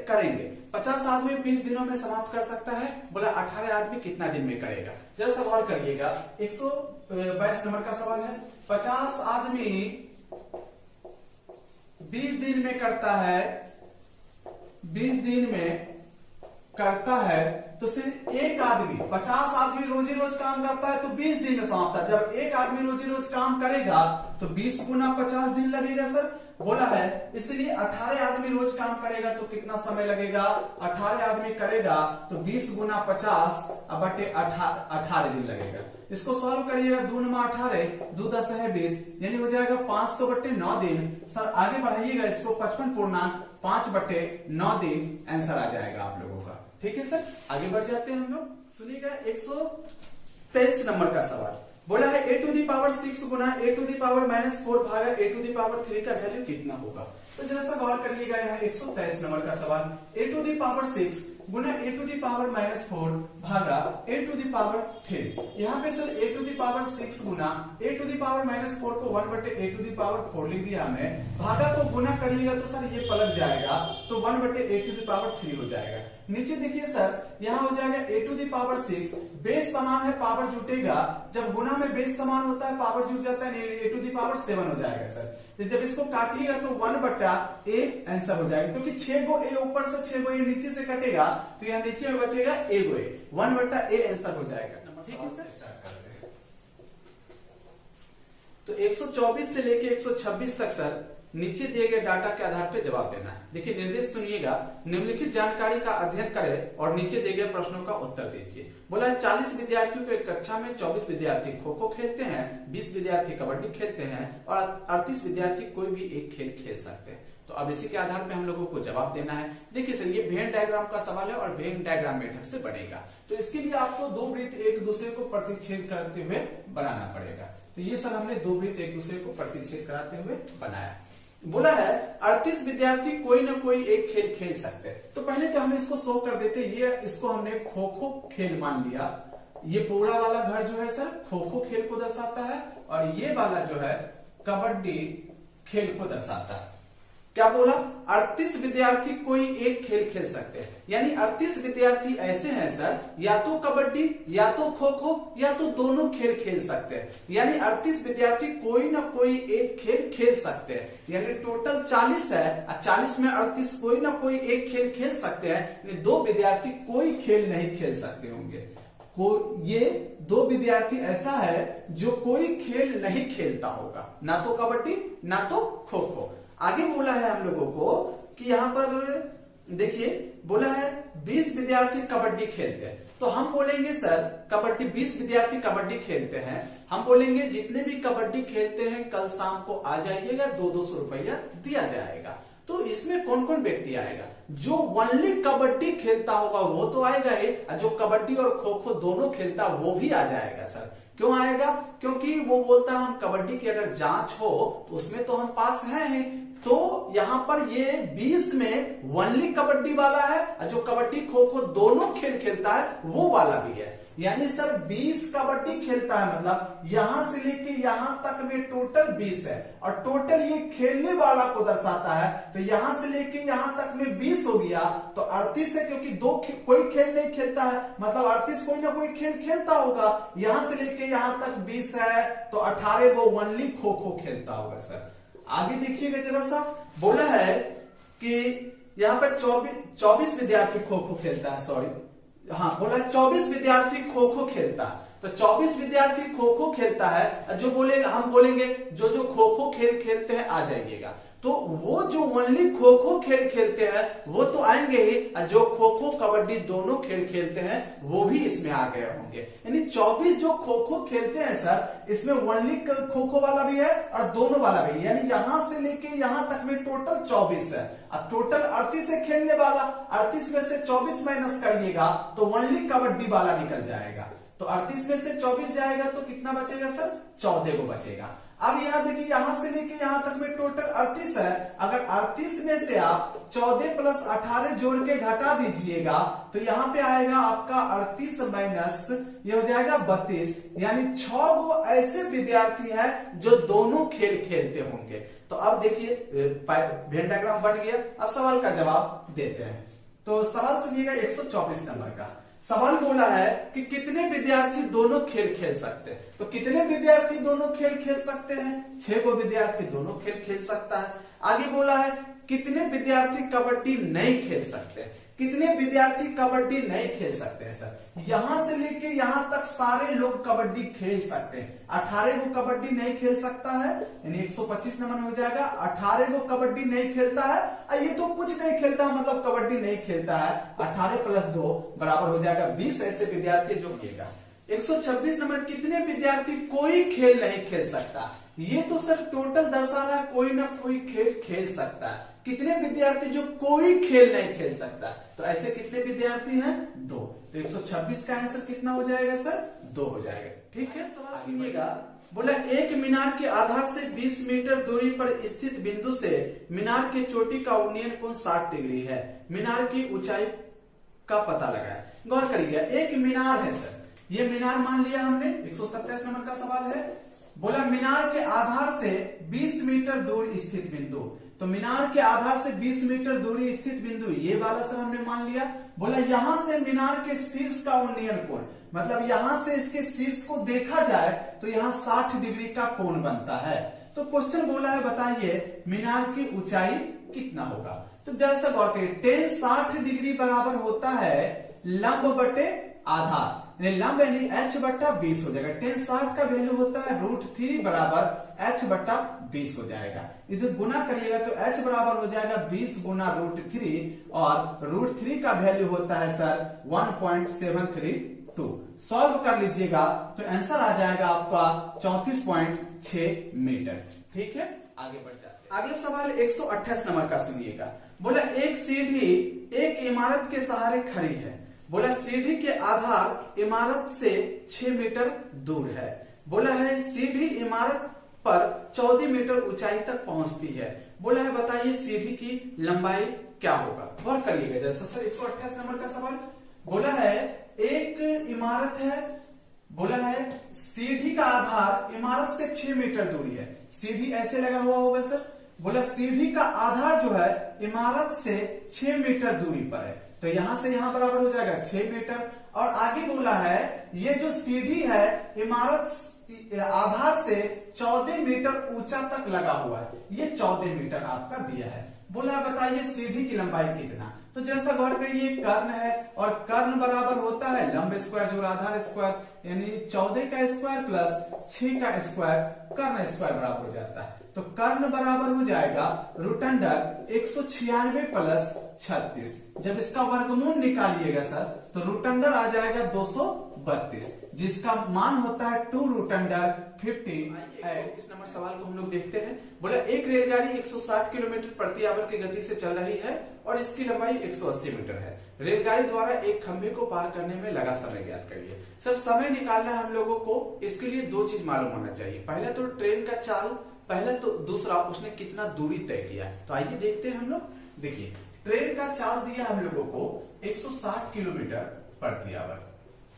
Speaker 1: करेंगे? 50 आदमी 20 दिनों में समाप्त कर सकता है, बोला 18 आदमी कितना दिन में करेगा? जरा सवाल करिएगा, 122 नंबर का सवाल है। 50 आदमी 20 दिन में करता है, 20 दिन में करता है, तो सिर्फ एक आदमी, 50 आदमी रोजी रोज काम करता है तो 20 दिन में समाप्त है। जब एक आदमी रोजी रोज काम करेगा तो 20 गुना 50 दिन लगेगा सर, बोला है। इसलिए 18 आदमी रोज काम करेगा तो कितना समय लगेगा? 18 आदमी करेगा तो 20 गुना 50 बटे 18 दिन लगेगा। इसको सॉल्व करिएगा, 2 9 18, 2 10 है 20, यानी हो जाएगा 500 बटे 9 दिन। सर आगे बढ़ाइएगा इसको, 55.5 बटे 9 दिन आंसर आ जाएगा आप लोगों का। ठीक है सर, आगे बढ़ जाते हैं हम लोग। सुनिएगा 123 नंबर का सवाल। बोला है a⁻6 गुना a⁻⁻4 भागा a⁻3 का वैल्यू कितना होगा? तो जरा सा गौर करिएगा, यहाँ 123 नंबर का सवाल। a⁻6 गुना a⁻4 भागा a⁻3। यहाँ पे सर a⁻6 गुना a⁻4 को 1/a⁴ लिख दिया हमने। भागा को गुना करिएगा तो सर ये पलट जाएगा, तो 1/a⁻3 हो जाएगा। नीचे देखिए सर, यहाँ हो जाएगा a⁻6, बेस समान है पावर जुटेगा, जब गुना में बेस समान होता है पावर जुट जाता है, a⁻7 हो जाएगा सर। तो जब इसको काटिएगा तो 1/a आंसर हो जाएगा, क्योंकि 6 गो a ऊपर से 6 गो a नीचे से कटेगा तो यहाँ नीचे में बचेगा a go a, 1/a answer हो जाएगा। ठीक है सर, स्टार्ट करते हैं। तो 124 से लेके 126 तक सर नीचे दिए गए डाटा के आधार पर जवाब देना है। देखिए निर्देश सुनिएगा, निम्नलिखित जानकारी का अध्ययन करें और नीचे दिए गए प्रश्नों का उत्तर दीजिए। बोला है 40 विद्यार्थियों को एक कक्षा में 24 विद्यार्थी खो खो खेलते हैं, 20 विद्यार्थी कबड्डी खेलते हैं और 38 विद्यार्थी कोई भी एक खेल खेल सकते हैं। तो अब इसी के आधार पे हम लोगों को जवाब देना है। देखिए सर, ये वेन डायग्राम का सवाल है और वेन डायग्राम मेथड से बनेगा, तो इसके लिए आपको दो वृत्त एक दूसरे को प्रतिच्छेद करते हुए बनाना पड़ेगा। तो ये सर हमने दो वृत्त एक दूसरे को प्रतिच्छेद कराते हुए बनाया। बोला है 38 विद्यार्थी कोई ना कोई एक खेल खेल सकते हैं। तो पहले तो हम इसको शो कर देते, ये इसको हमने खो खो खेल मान लिया। ये पूरा वाला घर जो है सर खो खो खेल को दर्शाता है और ये वाला जो है कबड्डी खेल को दर्शाता है। क्या बोला? 38 विद्यार्थी कोई एक खेल खेल सकते हैं, यानी 38 विद्यार्थी ऐसे हैं सर, या तो कबड्डी या तो खो खो या तो दोनों खेल खेल सकते हैं। यानी 38 विद्यार्थी कोई ना कोई एक खेल खेल सकते हैं, यानी टोटल 40 है, 40 में 38 कोई ना कोई एक खेल खेल सकते हैं, यानी 2 विद्यार्थी कोई खेल नहीं खेल सकते होंगे। ये 2 विद्यार्थी ऐसा है जो कोई खेल नहीं खेलता होगा, ना तो कबड्डी ना तो खो खो। आगे बोला है हम लोगों को कि यहाँ पर देखिए, बोला है 20 विद्यार्थी कबड्डी खेलते हैं, तो हम बोलेंगे सर कबड्डी 20 विद्यार्थी कबड्डी खेलते हैं, हम बोलेंगे जितने भी कबड्डी खेलते हैं कल शाम को आ जाइएगा, 200 रुपया दिया जाएगा। तो इसमें कौन कौन व्यक्ति आएगा? जो ओनली कबड्डी खेलता होगा वो तो आएगा ही, जो कबड्डी और खो खो दोनों खेलता वो भी आ जाएगा सर। क्यों आएगा? क्योंकि वो बोलता है हम कबड्डी की अगर जांच हो तो उसमें तो हम पास हैं। तो यहां पर ये 20 में ओनली कबड्डी वाला है, जो कबड्डी खो खो दोनों खेल खेलता है वो वाला भी है। यानी सर 20 कबड्डी खेलता है, मतलब यहां से लेके यहां तक में टोटल 20 है और टोटल ये खेलने वाला को दर्शाता है। तो यहां से लेके यहां तक में 20 हो गया, तो 38 है, क्योंकि कोई खेल नहीं खेलता है, मतलब 38 कोई ना कोई खेल खेलता होगा। यहां से लेके यहां तक 20 है, तो 18 वो ओनली खो खो खेलता होगा सर। आगे देखिएगा जरा सा, बोला है कि यहाँ पर 24 विद्यार्थी खो खो खेलता है, सॉरी हाँ, बोला 24 विद्यार्थी खो खो खेलता है। तो 24 विद्यार्थी खो खो खेलता है, जो बोलेगा हम बोलेंगे जो जो खो खो खेल खेलते हैं आ जाइएगा। तो वो जो ओनली खो खो खेल खेलते हैं वो तो आएंगे ही, जो खो खो कबड्डी दोनों खेल खेलते हैं वो भी इसमें आ गए होंगे। यानी 24 जो खो खो खेलते हैं सर, इसमें ओनली खो खो वाला भी है और दोनों वाला भी, यानी यहां से लेके यहां तक में टोटल 24 है। अब टोटल 38 है खेलने वाला, 38 में से 24 माइनस करिएगा तो ओनली कबड्डी वाला निकल जाएगा। तो 38 में से 24 जाएगा तो कितना बचेगा सर, 14 को बचेगा। अब यहां देखिए, यहां से लेके यहां तक में टोटल 38 है। अगर 38 में से आप 14 प्लस 18 जोड़ के घटा दीजिएगा तो यहां पे आएगा आपका 38 माइनस ये हो जाएगा 32, यानी 6 वो ऐसे विद्यार्थी हैं जो दोनों खेल खेलते होंगे। तो अब देखिए वेन डायग्राम बन गया। अब सवाल का जवाब देते हैं। तो सवाल सुनिएगा 124 नंबर का। सवाल बोला है कि कितने विद्यार्थी दोनों खेल खेल सकते हैं। तो कितने विद्यार्थी दोनों खेल खेल सकते हैं, 6 को विद्यार्थी दोनों खेल खेल सकता है। आगे बोला है कितने विद्यार्थी कबड्डी नहीं खेल सकते, कितने विद्यार्थी कबड्डी नहीं खेल सकते हैं सर। यहां से लेके यहां तक सारे लोग कबड्डी खेल सकते हैं। 18 को कबड्डी नहीं खेल सकता है, यानी 125 नंबर हो जाएगा। 18 को कबड्डी नहीं खेलता है, ये तो कुछ नहीं खेलता है, मतलब कबड्डी नहीं खेलता है। 18 प्लस 2 बराबर हो जाएगा 20 ऐसे विद्यार्थी जो खेलेगा। 126 नंबर कितने विद्यार्थी कोई खेल नहीं खेल सकता। ये तो सर टोटल दर्शा रहा है कोई ना कोई खेल खेल सकता है। कितने विद्यार्थी जो कोई खेल नहीं खेल सकता, तो ऐसे कितने विद्यार्थी हैं, 2। तो 126 का आंसर कितना हो जाएगा सर, 2 हो जाएगा। ठीक है, सवाल सुनिएगा। बोला एक मीनार के आधार से 20 मीटर दूरी पर स्थित बिंदु से मीनार के चोटी का उन्नयन कोण 60 डिग्री है। मीनार की ऊंचाई का पता लगाए। गौर करिएगा, एक मीनार है सर, ये मीनार मान लिया हमने। 127 नंबर का सवाल है। बोला मीनार के आधार से 20 मीटर दूर स्थित बिंदु। तो मीनार के आधार से 20 मीटर दूरी स्थित बिंदु ये वाला सर हमने मान लिया। बोला यहां से मीनार के शीर्ष का उन्नयन कोण, मतलब यहां से इसके शीर्ष को देखा जाए तो यहां 60 डिग्री का कोण बनता है। तो क्वेश्चन बोला है बताइए मीनार की ऊंचाई कितना होगा। तो दरअसल गौर करिए, tan 60 डिग्री बराबर होता है लंब बटे आधार, लंब यानी h बट्टा 20 हो जाएगा। tan 60 का वैल्यू होता है √3 बराबर h बट्टा 20 हो जाएगा। इधर गुना करिएगा तो h बराबर हो जाएगा 20 गुना √3 और √3 का वैल्यू होता है सर 1.732। सॉल्व कर लीजिएगा तो आंसर आ जाएगा आपका 34.6 मीटर। ठीक है, आगे बढ़ जाते हैं। अगला सवाल 128 नंबर का सुनिएगा। बोला एक सीढ़ी एक इमारत के सहारे खड़ी है। बोला सीढ़ी के आधार इमारत से 6 मीटर दूर है। बोला है सीढ़ी इमारत पर 14 मीटर ऊंचाई तक पहुंचती है। बोला है बताइए सीढ़ी की लंबाई क्या होगा। गौर करिएगा जैसा सर 128 नंबर का सवाल। बोला है एक इमारत है, बोला है सीढ़ी का आधार इमारत से 6 मीटर दूरी है। सीढ़ी ऐसे लगा हुआ होगा सर। बोला सीढ़ी का आधार जो है इमारत से 6 मीटर दूरी पर है। तो यहां से यहां बराबर हो जाएगा 6 मीटर। और आगे बोला है ये जो सीढ़ी है इमारत आधार से 14 मीटर ऊंचा तक लगा हुआ है। ये 14 मीटर आपका दिया है। बोला बताइए सीढ़ी की लंबाई कितना। तो जैसा गौर करिए कर्ण है और कर्ण बराबर होता है लंब स्क्वायर जो आधार स्क्वायर, यानी 14 का स्क्वायर प्लस 6 का स्क्वायर कर्ण स्क्वायर बराबर हो जाता है। तो कर्ण बराबर हो जाएगा √196 प्लस 36। जब इसका वर्गमूल निकालिएगा सर तो √आ जाएगा 232, जिसका मान होता है 2√50। इस नंबर सवाल को हम लोग देखते हैं। बोला एक रेलगाड़ी 160 किलोमीटर प्रति आवर की गति से चल रही है और इसकी लंबाई 180 मीटर है। रेलगाड़ी द्वारा एक खंभे को पार करने में लगा समय ज्ञात करिए। सर समय निकालना है हम लोगों को, इसके लिए 2 चीज मालूम होना चाहिए। पहला तो ट्रेन का चाल, पहला तो दूसरा उसने कितना दूरी तय किया। तो आइए देखते हैं हम लोग। देखिए ट्रेन का चाल दिया हम लोगों को 160 किलोमीटर प्रति आवर।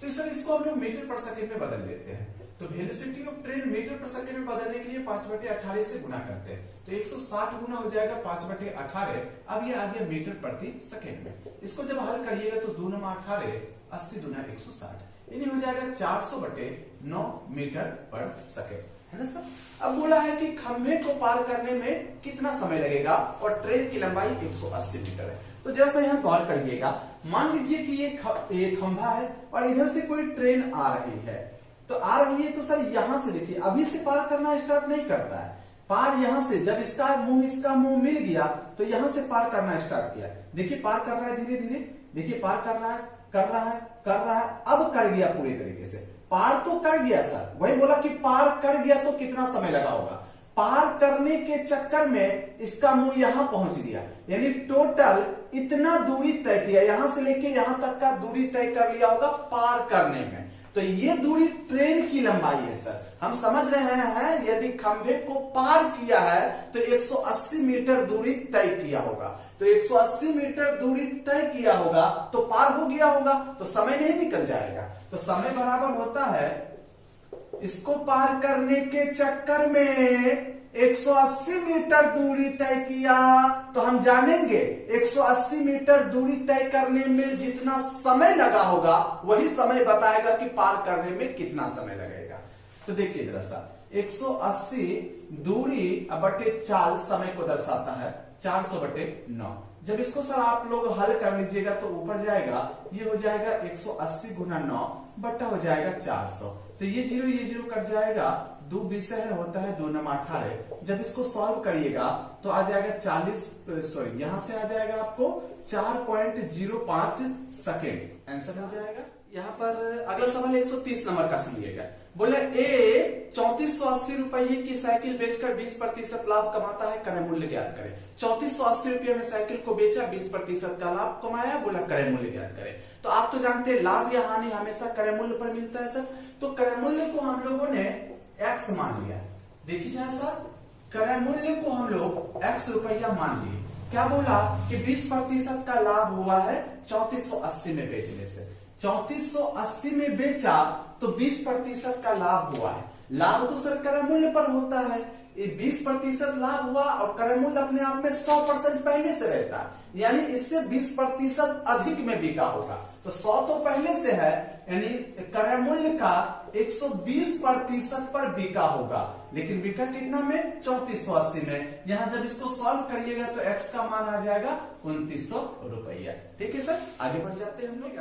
Speaker 1: तो सर इसको हम लोग मीटर पर सेकंड में बदल लेते हैं। तो वेलोसिटी ऑफ ट्रेन मीटर पर सेकंड में बदलने के लिए 5/18 से गुना करते हैं। तो 160 गुना हो जाएगा 5/18। अब ये आ गया मीटर प्रति सेकंड में। इसको जब हल करिएगा तो 2 9 18 80 गुना 160 यानी हो जाएगा 400/9 मीटर पर सेकंड, है ना सर। अब बोला है कि खंभे को पार करने में कितना समय लगेगा और ट्रेन की लंबाई 180 मीटर है। तो जैसा यहाँ गौर करिएगा, मान लीजिए कि ये खंभा है और इधर से कोई ट्रेन आ रही है। तो आ रही है तो सर यहां से देखिए अभी से पार करना स्टार्ट नहीं करता है, पार यहां से जब इसका मुंह मिल गया तो यहां से पार करना स्टार्ट किया। देखिए पार कर रहा है धीरे धीरे, देखिए पार कर रहा है, अब कर गया पूरी तरीके से। पार तो कर गया सर, वही बोला कि पार कर गया तो कितना समय लगा होगा। पार करने के चक्कर में इसका मुंह यहां पहुंच गया, यानी टोटल इतना दूरी तय किया, यहां से लेके यहां तक का दूरी तय कर लिया होगा पार करने में। तो ये दूरी ट्रेन की लंबाई है सर। हम समझ रहे हैं यदि खंभे को पार किया है तो 180 मीटर दूरी तय किया होगा। तो 180 मीटर दूरी तय किया होगा तो पार हो गया होगा, तो समय नहीं निकल जाएगा। तो समय बराबर होता है, इसको पार करने के चक्कर में 180 मीटर दूरी तय किया, तो हम जानेंगे 180 मीटर दूरी तय करने में जितना समय लगा होगा वही समय बताएगा कि पार करने में कितना समय लगेगा। तो देखिए जरा सा, 180 दूरी बटे चाल समय को दर्शाता है 400/9। जब इसको सर आप लोग हल कर लीजिएगा तो ऊपर जाएगा, ये हो जाएगा 180 गुना 9 बट्टा हो जाएगा 400। तो ये जीरो कट जाएगा, 2 बीस होता है 2 9 18। जब इसको सॉल्व करिएगा तो आ जाएगा 40, सॉरी यहां से आ जाएगा आपको 4.05 सेकेंड आंसर हो जाएगा। यहाँ पर अगला सवाल 130 नंबर का सुनिएगा। बोले ए 3480 रुपये की साइकिल बेचकर 20% लाभ कमाता है, क्रय मूल्य ज्ञात करें। 3480 रुपये में साइकिल को बेचा, 20% का लाभ कमाया, बोला क्रय मूल्य ज्ञात करें। तो आप तो जानते हैं लाभ या हानि हमेशा क्रय मूल्य पर मिलता है सर। तो क्रय मूल्य को हम लोगों ने एक्स मान लिया। देखिए जरा सर, क्रय मूल्य को हम लोग x रुपया मान लिए। क्या बोला कि 20% का लाभ हुआ है 3480 में बेचने से। 3480 में बेचा तो 20% का लाभ हुआ है। लाभ तो सर क्रय मूल्य पर होता है, ये 20% लाभ हुआ और क्रय मूल्य अपने आप में 100% पहले से रहता है, यानी इससे 20% अधिक में बिका होगा। तो 100 तो पहले से है, यानी क्रय मूल्य का 120% पर बिका होगा, लेकिन बिका कितना में 3480 में। यहां जब इसको सॉल्व करिएगा तो x का मान आ जाएगा 2900 रुपया। ठीक है सर, आगे बढ़ जाते हैं हम लोग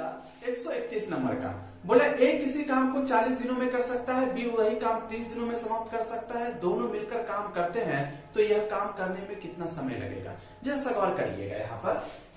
Speaker 1: 131 नंबर का। बोला ए किसी काम को 40 दिनों में कर सकता है, बी वही काम 30 दिनों में समाप्त कर सकता है, दोनों मिलकर काम करते हैं तो यह काम करने में कितना समय लगेगा। जैसा सवाल करिएगा यहाँ पर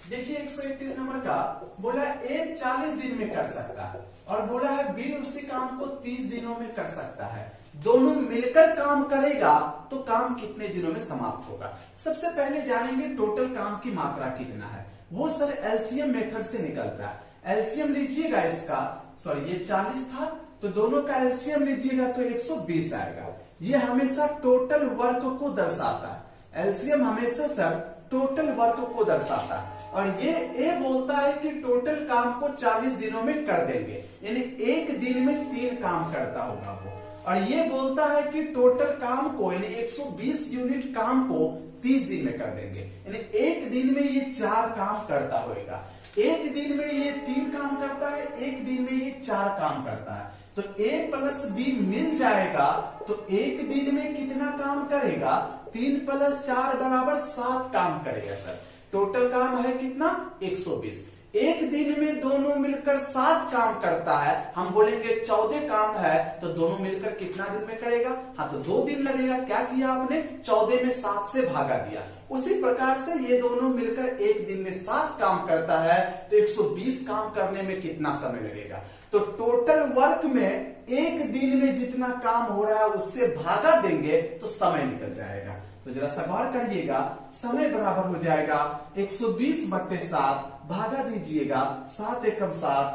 Speaker 1: देखिए 131 नंबर का। बोला ए 40 दिन में कर सकता है और बोला है बी उसी काम को 30 दिनों में कर सकता है, दोनों मिलकर काम करेगा तो काम कितने दिनों में समाप्त होगा। सबसे पहले जानेंगे टोटल काम की मात्रा कितना है, वो सर एलसीएम मेथड से निकलता है। एलसीएम लीजिएगा इसका, सॉरी ये 40 था तो दोनों का एलसीएम लीजिएगा तो 120 आएगा। ये हमेशा टोटल वर्क को दर्शाता है, एलसीएम हमेशा सर टोटल वर्क को दर्शाता है। और ये ए बोलता है कि टोटल काम को 40 दिनों में कर देंगे, यानी एक दिन में 3 काम करता होगा वो। और ये बोलता है कि टोटल काम को यानी 120 यूनिट काम को 30 दिन में कर देंगे, यानी एक दिन में ये 4 काम करता होगा। एक दिन में ये 3 काम करता है, एक दिन में ये 4 काम करता है। तो a प्लस बी मिल जाएगा तो एक दिन में कितना काम करेगा, 3 + 4 बराबर 7 काम करेगा सर। टोटल काम है कितना 120। एक दिन में दोनों मिलकर 7 काम करता है, हम बोलेंगे 14 काम है तो दोनों मिलकर कितना दिन में करेगा, हाँ तो 2 दिन लगेगा। क्या किया आपने, 14 में 7 से भागा दिया। उसी प्रकार से ये दोनों मिलकर एक दिन में 7 काम करता है तो 120 काम करने में कितना समय लगेगा। तो टोटल वर्क में एक दिन में जितना काम हो रहा है उससे भागा देंगे तो समय निकल जाएगा। तो जरा सा गौर करिएगा, समय बराबर हो जाएगा 120/7, भागा दीजिएगा 7 एकम 7,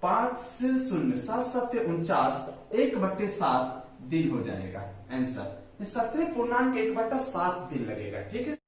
Speaker 1: 5 0 7 7 49, 1/7 दिन हो जाएगा आंसर। 17.1/7 दिन लगेगा। ठीक है।